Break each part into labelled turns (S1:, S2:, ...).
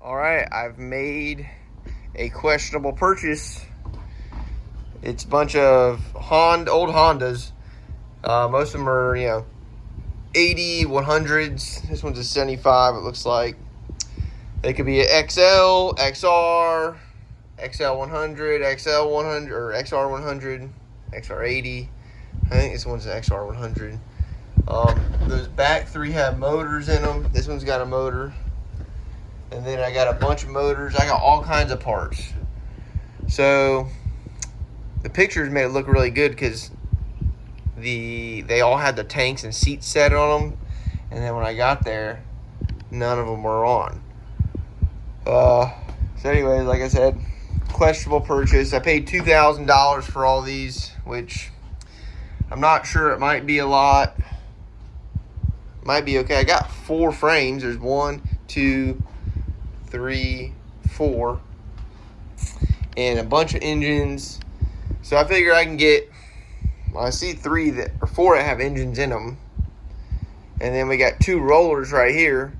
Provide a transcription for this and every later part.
S1: Alright, I've made a questionable purchase. It's a bunch of old Hondas. Most of them are, 80, 100s. This one's a 75, it looks like. They could be an XL, XR, XL100, XL100, or XR100, XR80. I think this one's an XR100. Those back three have motors in them. This one's got a motor. And then I got a bunch of motors. I got all kinds of parts. So the pictures made it look really good because they all had the tanks and seats set on them. And then when I got there, none of them were on. So anyways, like I said, questionable purchase. I paid $2,000 for all these, which I'm not sure. It might be a lot. Might be okay. I got 4 frames. There's 1, 2, 3, 4, and a bunch of engines. So I figure I can get, I see 4 that have engines in them. And then we got 2 rollers right here.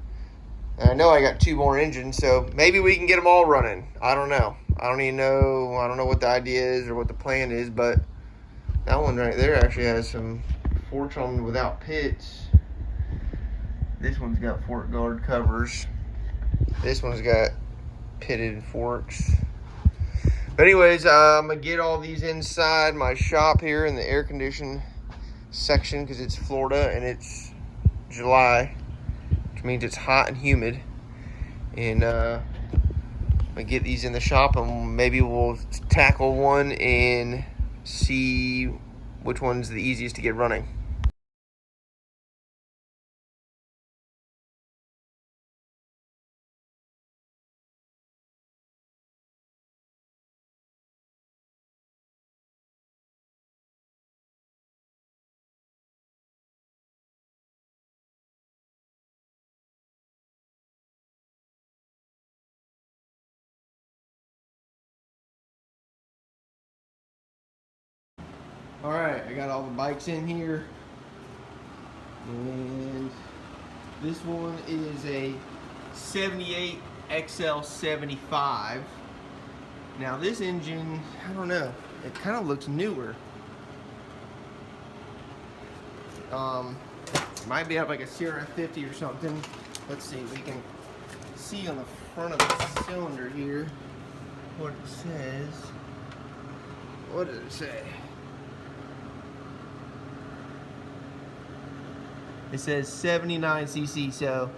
S1: And I know I got 2 more engines, so maybe we can get them all running. I don't know. I don't even know. I don't know what the idea is or what the plan is, but that one right there actually has some forks on without pits. This one's got fork guard covers. This one's got pitted forks. But anyways, I'm going to get all these inside my shop here in the air conditioned section because it's Florida and it's July, which means it's hot and humid. And I'm going to get these in the shop and maybe we'll tackle one and see which one's the easiest to get running. Alright, I got all the bikes in here. And this one is a 78 XL75. Now this engine, I don't know, it kind of looks newer. Might be up like a CRF 50 or something. Let's see, we can see on the front of the cylinder here what it says. What does it say? It says 79cc, so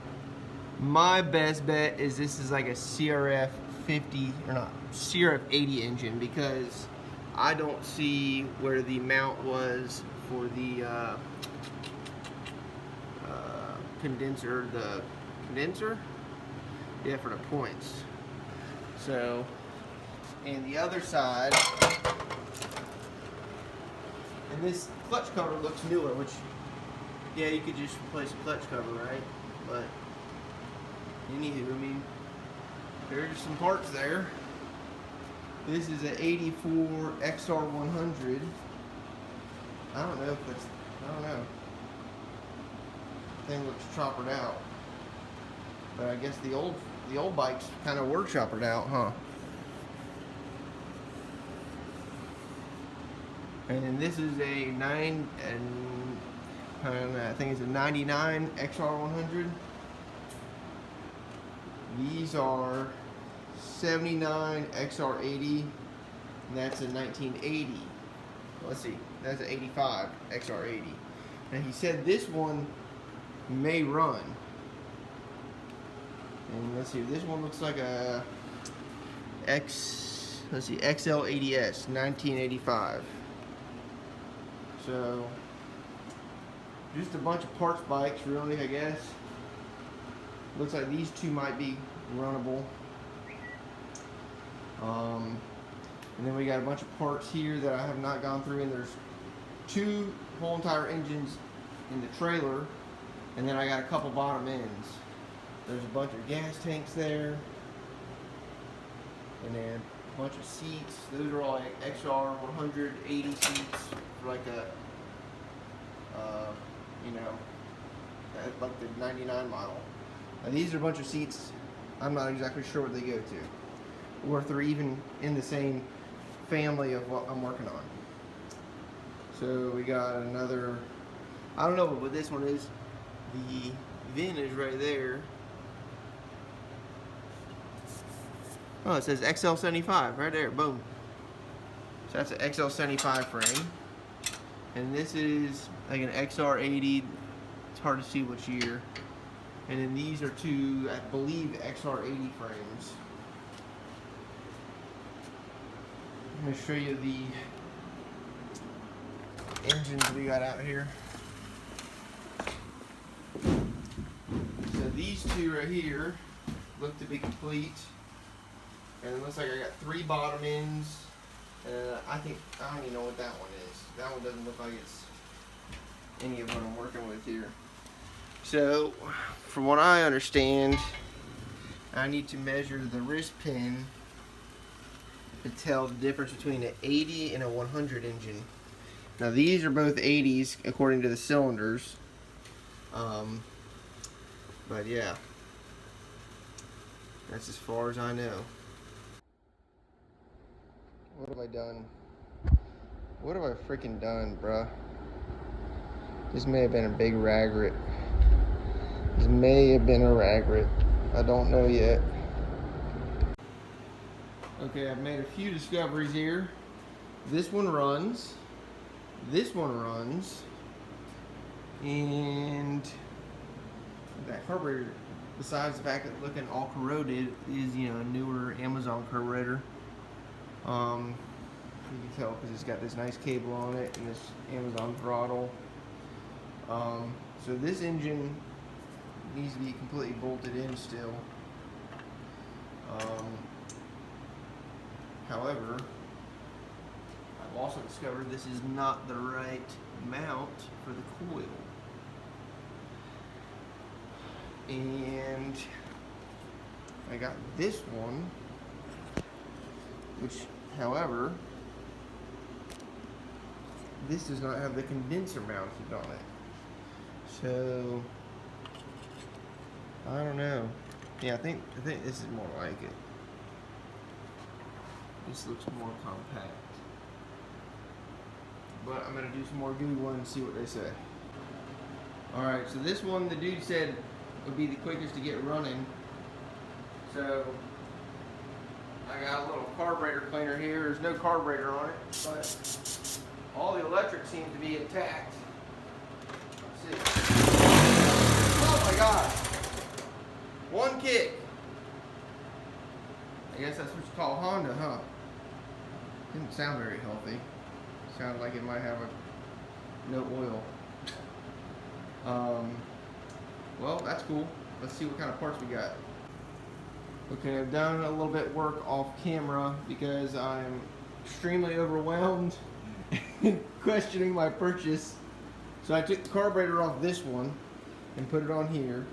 S1: my best bet is this is like a CRF 50, or not, CRF 80 engine, because I don't see where the mount was for the condenser, yeah, for the points. So, and the other side, and this clutch cover looks newer, which, yeah, you could just replace a clutch cover, right? But anywho, I mean, there's some parts there. This is an 84 XR100. I don't know if it's, I don't know. Thing looks choppered out. But I guess the old bikes kind of were choppered out, huh? And then this is a I think it's a 99 XR100. These are 79 XR80, and that's a 1980. Let's see, that's an 85 XR80. Now he said this one may run. And let's see, this one looks like a XL80S 1985. So just a bunch of parts bikes, really, I guess. Looks like these 2 might be runnable. And then we got a bunch of parts here that I have not gone through, and there's 2 whole entire engines in the trailer, and then I got a couple bottom ends. There's a bunch of gas tanks there, and then a bunch of seats. Those are all like XR 180 seats for like a like the 99 model. Now these are a bunch of seats I'm not exactly sure what they go to, or if they're even in the same family of what I'm working on. So we got another, I don't know what this one is. The VIN is right there. Oh, it says XL75 right there, boom. So that's an XL75 frame. And this is like an XR80, it's hard to see which year. And then these are two, I believe, XR80 frames. I'm going to show you the engines we got out here. So these two right here look to be complete. And it looks like I got 3 bottom ends. I don't even know what that one is. That one doesn't look like it's any of what I'm working with here. So, from what I understand, I need to measure the wrist pin to tell the difference between an 80 and a 100 engine. Now these are both 80s according to the cylinders. But yeah, that's as far as I know. What have I done? What have I freaking done, bruh? This may have been a big ragret. This may have been a ragret. I don't know yet. Okay, I've made a few discoveries here. This one runs. This one runs. And that carburetor, besides the fact that it's looking all corroded, is, you know, a newer Amazon carburetor. You can tell because it's got this nice cable on it and this Amazon throttle. So this engine needs to be completely bolted in still. However, I've also discovered this is not the right mount for the coil. And I got this one, which, however, this does not have the condenser mounted on it. So I don't know. Yeah, I think this is more like it. This looks more compact. But I'm gonna do some more Googling and see what they say. Alright, so this one the dude said would be the quickest to get running. So I got a little carburetor cleaner here. There's no carburetor on it, but all the electric seems to be intact. Let's see. Oh my god! One kick. I guess that's what you call Honda, huh? Didn't sound very healthy. Sounded like it might have no oil. Well, that's cool. Let's see what kind of parts we got. Okay, I've done a little bit work off camera because I'm extremely overwhelmed and questioning my purchase. So I took the carburetor off this one and put it on here.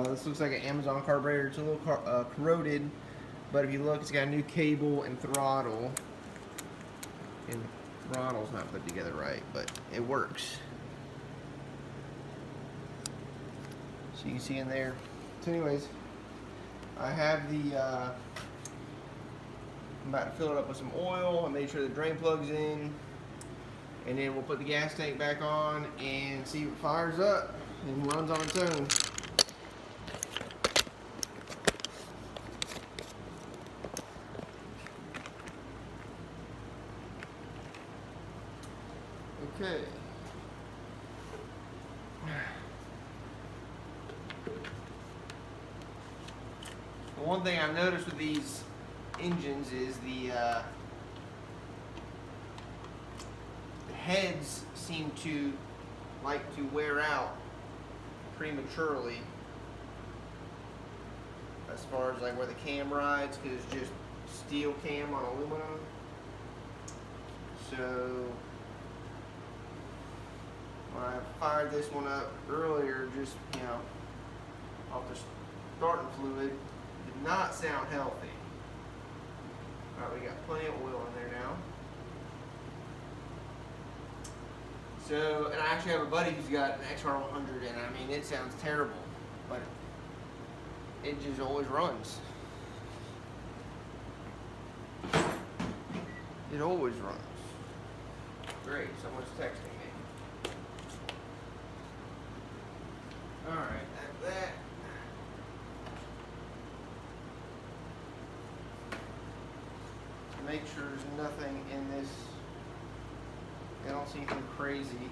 S1: This looks like an Amazon carburetor. It's a little corroded, but if you look, it's got a new cable and throttle. And the throttle's not put together right, but it works. So you can see in there. So anyways, I have the, I'm about to fill it up with some oil. I made sure the drain plug's in. And then we'll put the gas tank back on and see if it fires up and runs on its own. Okay. The one thing I've noticed with these engines is the heads seem to like to wear out prematurely as far as like where the cam rides, because it's just steel cam on aluminum. So when I fired this one up earlier, just, you know, off the starting fluid, did not sound healthy. Alright, we got plenty of oil in there now. So, and I actually have a buddy who's got an XR100, and I mean, it sounds terrible, but it just always runs. It always runs. Great, someone's texting me. Alright, that. Make sure there's nothing in this. I don't see anything crazy.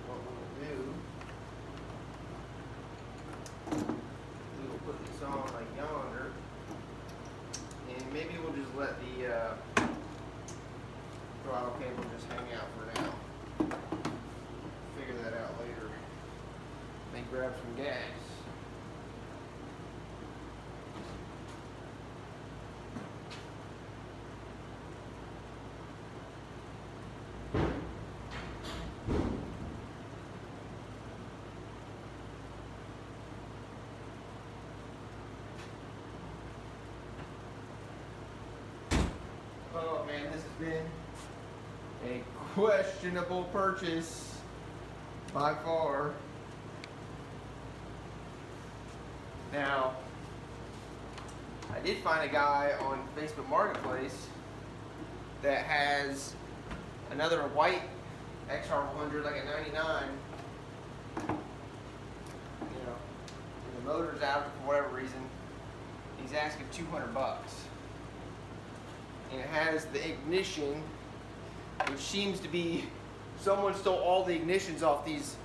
S1: What we'll do, we will put this on like yonder, and maybe we'll just let the throttle cable just hang out for now. Figure that out later. May grab some gas. Oh man, this has been a questionable purchase by far. Now, I did find a guy on Facebook Marketplace that has another white XR100, like a 99. You know, and the motor's out for whatever reason. He's asking $200. And it has the ignition, which seems to be, someone stole all the ignitions off these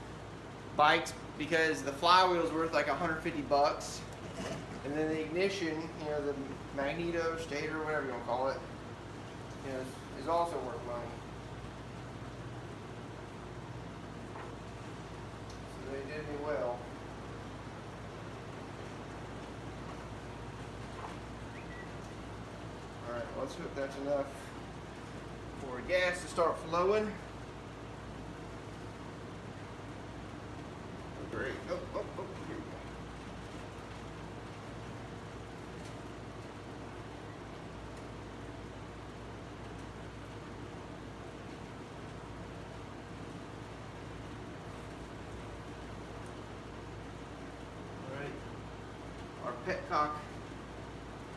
S1: bikes because the flywheel's worth like $150, and then the ignition, you know, the magneto, stator, whatever you want to call it, you know, is also worth money. So they did me well. Alright, let's hope that's enough for gas to start flowing. Oh, great. Oh, here we go. Alright. Our petcock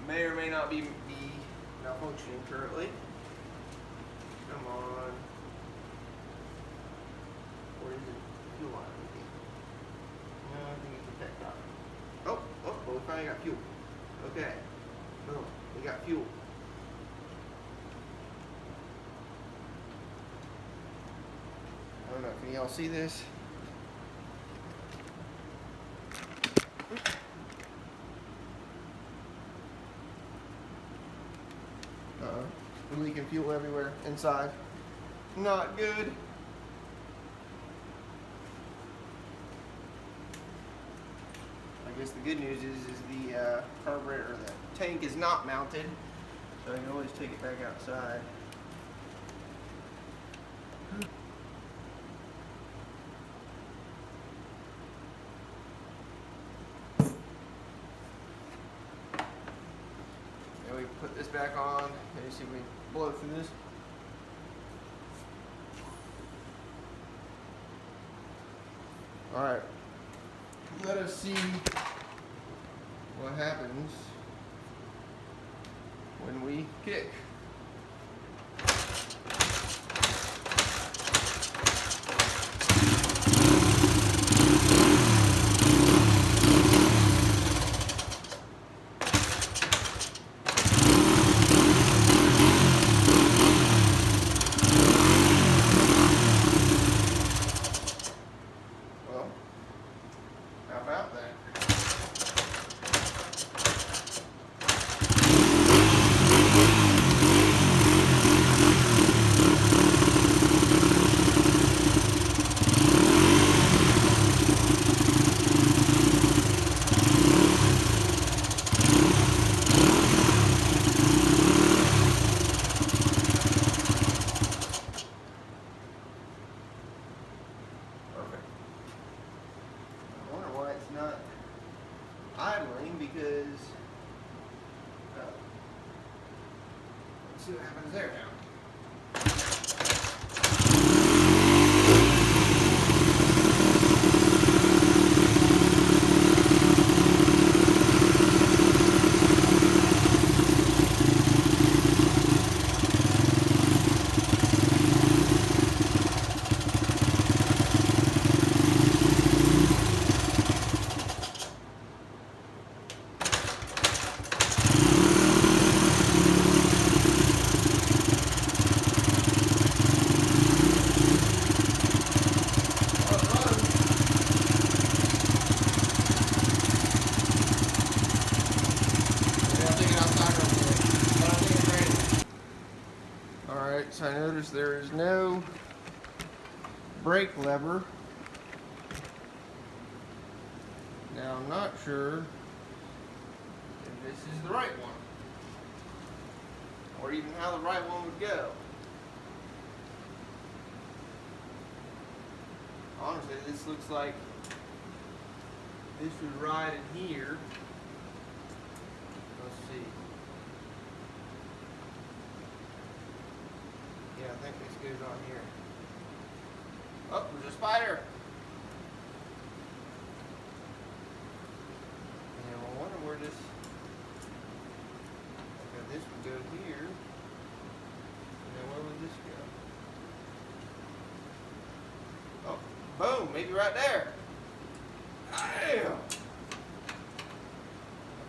S1: may or may not be malfunctioning currently. Come on. Or is it fuel line? No, I think it's a petcock. Oh, well, we finally got fuel. Okay. Boom. We got fuel. I don't know. Can y'all see this? Leaking fuel everywhere inside. Not good. I guess the good news is the carburetor, or the tank is not mounted, so I can always take it back outside. And we put this back on. Let me see if we blow through this. All right, let us see what happens when we kick. Not idling because let's see what happens there now. so I noticed there is no brake lever. Now I'm not sure if this is the right one, or even how the right one would go. Honestly, this looks like this would ride in here. Let's see. Yeah, I think this goes on here. Oh, there's a spider. Yeah, well, I wonder where this. Okay, this would go here. And then where would this go? Oh, boom, maybe right there. Damn. I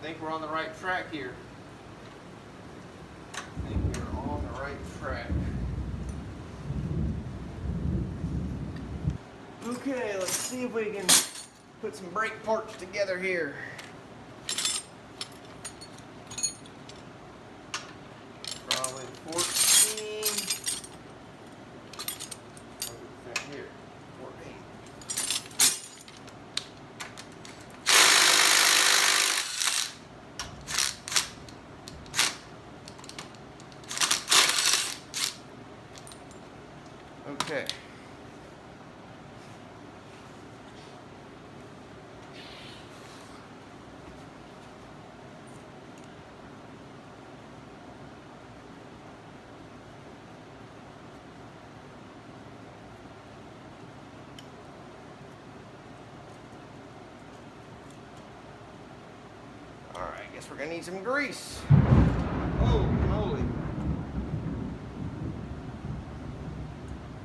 S1: think we're on the right track here. I think we're on the right track. Okay, let's see if we can put some brake parts together here. Probably 14. Right here, 14. Okay. Alright, I guess we're gonna need some grease. Oh, moly.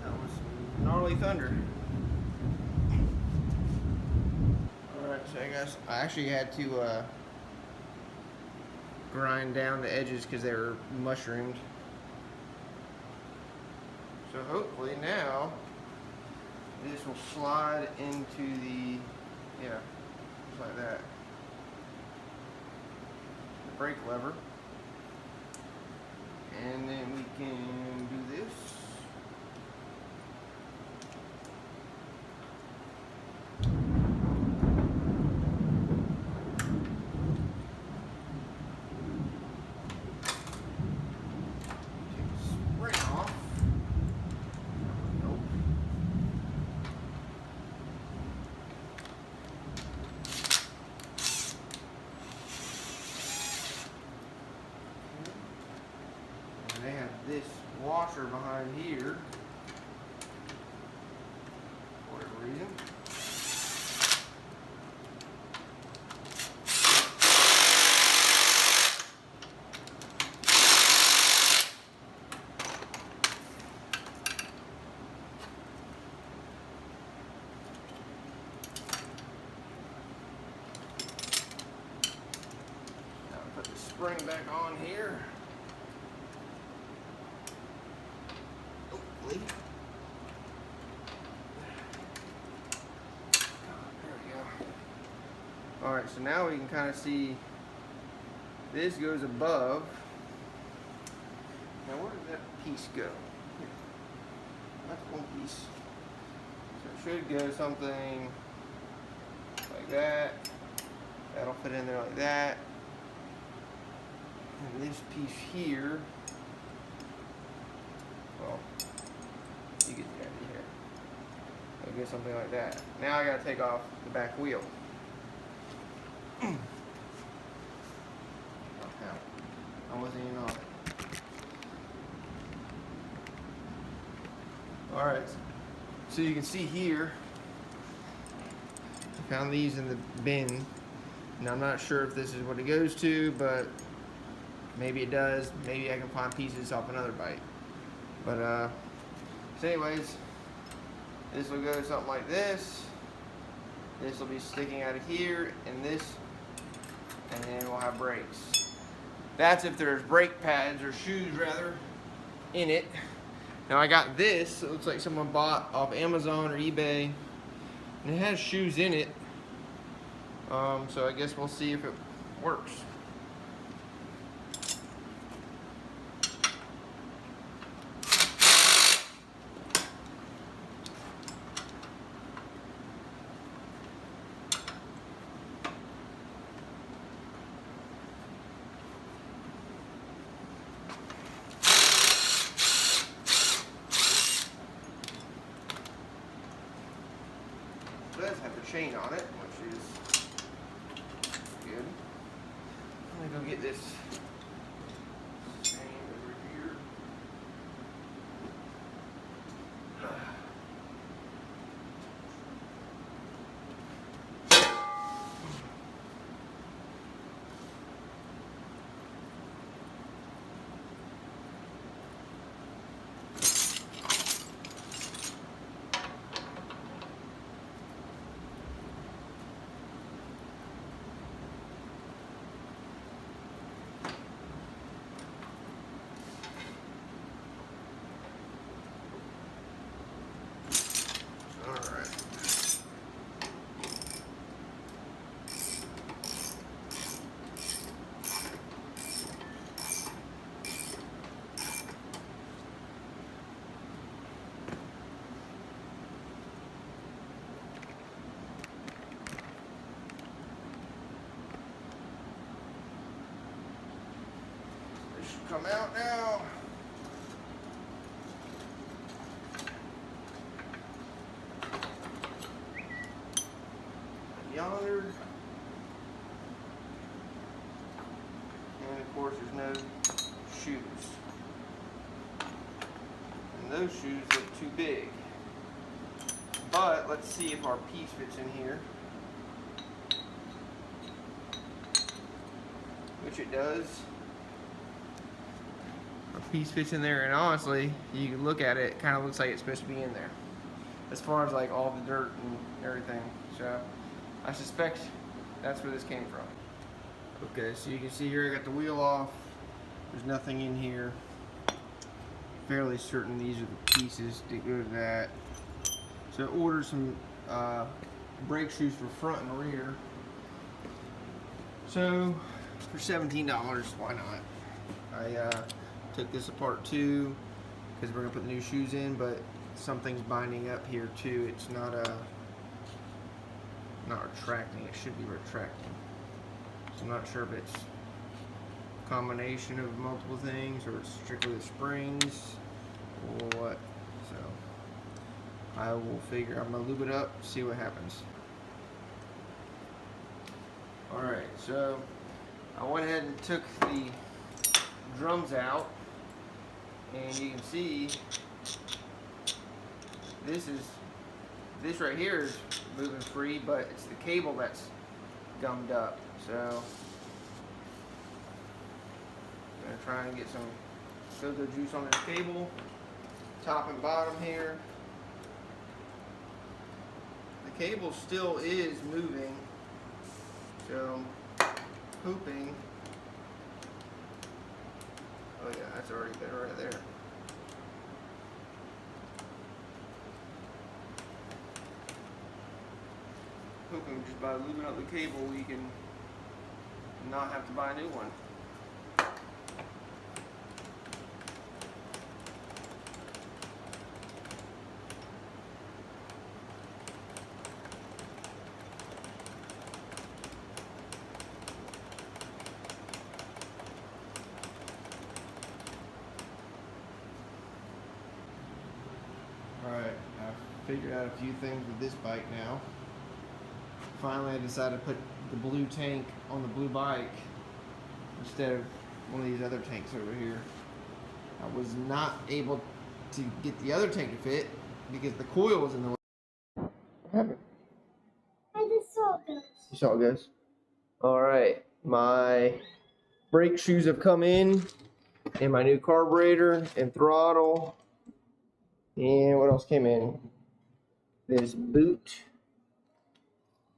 S1: That was some gnarly thunder. Alright, so I guess I actually had to grind down the edges because they were mushroomed. So hopefully now this will slide into the, yeah, just like that. The brake lever. And then we can do this. They have this washer behind here for whatever reason. Now put the spring back on here. There we go. Alright, so now we can kind of see this goes above. Now where did that piece go? Here. That's one piece. So it should go something like that. That'll fit in there like that. And this piece here, well, you get the idea here. It'll get something like that. Now I gotta take off the back wheel. I wasn't even on it. Alright, so you can see here, I found these in the bin. Now I'm not sure if this is what it goes to, but maybe it does. Maybe I can find pieces off another bike. But so anyways, this will go something like this. This will be sticking out of here, and this, and then we'll have brakes. That's if there's brake pads, or shoes rather, in it. Now I got this, it looks like someone bought off Amazon or eBay, and it has shoes in it. So I guess we'll see if it works. chain on it, which is good. I'm gonna go get this chain over here. Come out now. Yonder. And of course there's no shoes. And those shoes look too big. But let's see if our piece fits in here. Which it does. Our piece fits in there, and honestly, you can look at it, it kind of looks like it's supposed to be in there. As far as like all the dirt and everything. So I suspect that's where this came from. Okay, so you can see here I got the wheel off. There's nothing in here. Fairly certain these are the pieces that go to that. So I ordered some brake shoes for front and rear. So for $17, why not? I took this apart too because we're gonna put the new shoes in, but something's binding up here too. It's not retracting. It should be retracting. So I'm not sure if it's a combination of multiple things or it's strictly the springs or what. So I will figure. I'm gonna lube it up, see what happens. All right, so I went ahead and took the drums out, and you can see this right here is moving free, but it's the cable that's gummed up. So I'm gonna try and get some go-go juice on this cable, top and bottom here. The cable still is moving, so I'm hoping. Oh yeah, that's already been right there. Hoping just by lubing up the cable we can not have to buy a new one. Alright, I figured out a few things with this bike now. Finally I decided to put the blue tank on the blue bike instead of one of these other tanks over here. I was not able to get the other tank to fit because the coil was in the way. What happened?
S2: I just saw it goes.
S1: You saw it goes? Alright, my brake shoes have come in, and my new carburetor and throttle. And what else came in? This boot.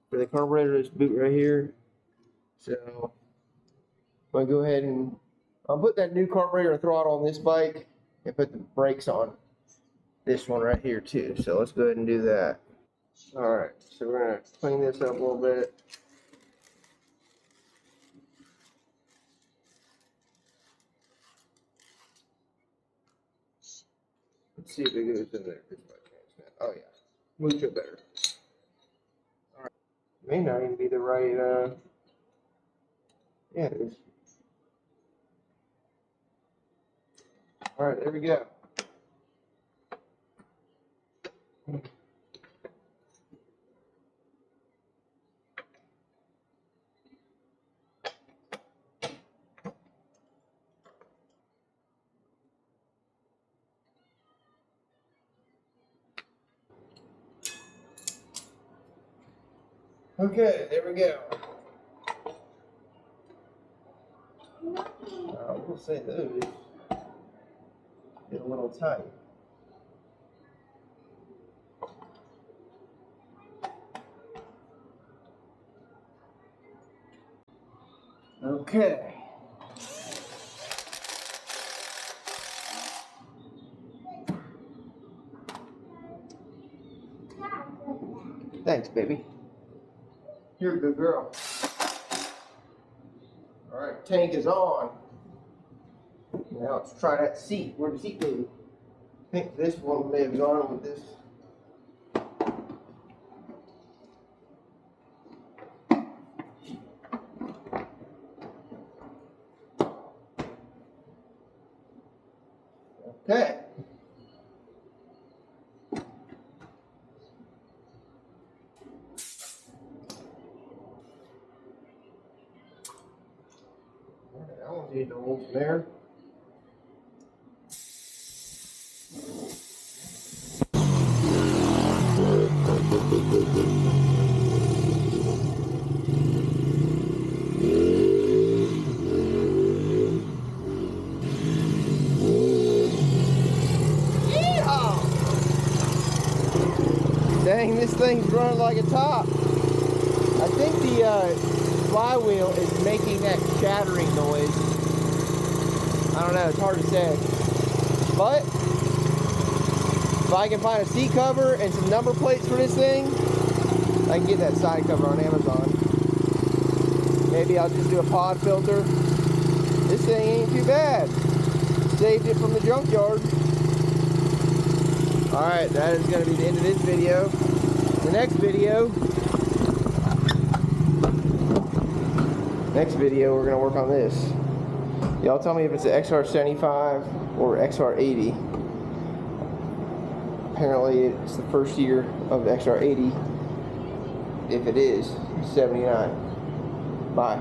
S1: For the carburetor, this boot right here. So I'm gonna go ahead and I'll put that new carburetor and throttle on this bike and put the brakes on this one right here too. So let's go ahead and do that. Alright, so we're gonna clean this up a little bit. Let's see if it goes in there. Oh yeah, mucho better. Alright, may not even be the right, yeah it is. Alright, there we go. Okay, there we go. We'll say those get a little tight. Okay. Thanks, baby. You're a good girl. All right, tank is on. Now let's try that seat. Where'd the seat go? I think this one may have gone with this. Okay. That one's either old from there. Dang, this thing's running like a top. I think the flywheel is making that shattering noise. I don't know, it's hard to say. But if I can find a seat cover and some number plates for this thing, I can get that side cover on Amazon. Maybe I'll just do a pod filter. This thing ain't too bad. Saved it from the junkyard. Alright, that is going to be the end of this video. The next video, we're going to work on this. Y'all tell me if it's the XR75 or XR80. Apparently it's the first year of the XR80. If it is, 79. Bye.